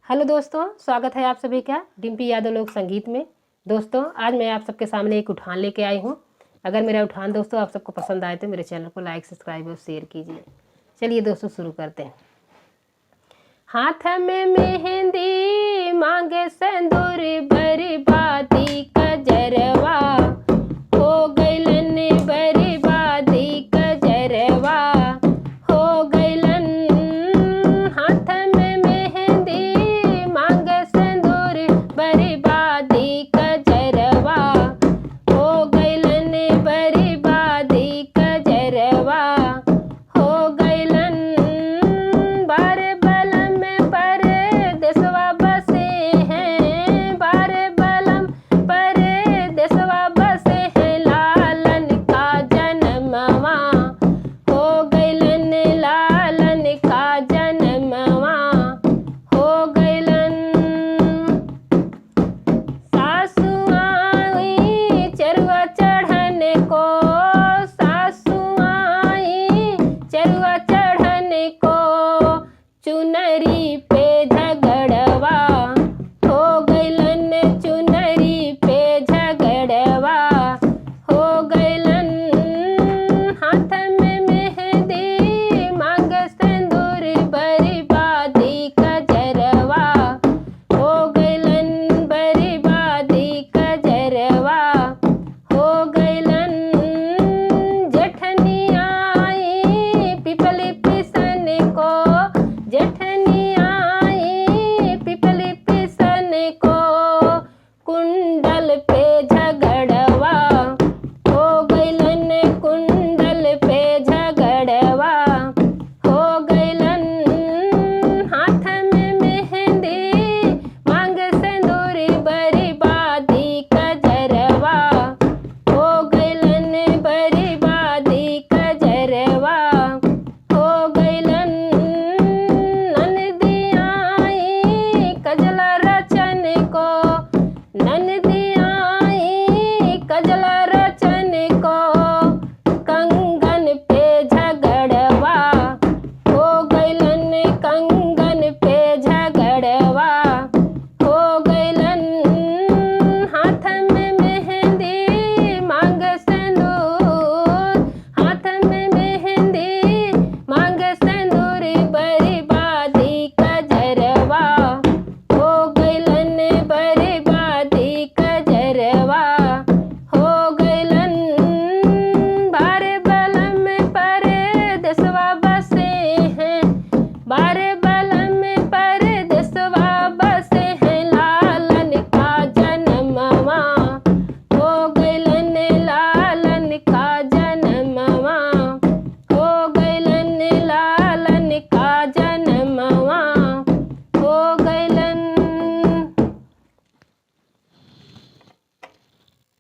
Hello दोस्तों, स्वागत है आप सभी का डिम्पी यादव लोक संगीत में। दोस्तों, आज मैं आप सबके सामने एक उठान लेके आई हूँ। अगर मेरा उठान दोस्तों आप सबको पसंद आए तो मेरे चैनल को लाइक, सब्सक्राइब और शेयर कीजिए। चलिए दोस्तों, शुरू करते हैं। हाथ में मेहंदी मांगे सिंदूर बर्बादी कजरवा हो गइलन, बर्बादी कजरवा हो गइलन। हाथ में मेहंदी मांगे सिंदूर बर्बादी कजरवा हो गइलन, बर्बादी कजरवा हो गइलन। बार बलम पर देशवा बसे हैं, बार बलम पर देशवा बसे हैं। लालन का जन्मवा हो गइलन, लालन का जन्मवा हो गइलन। सासु आई चरुआ चढ़न को, सासु आई चरुआ चढ़न को, चुनरी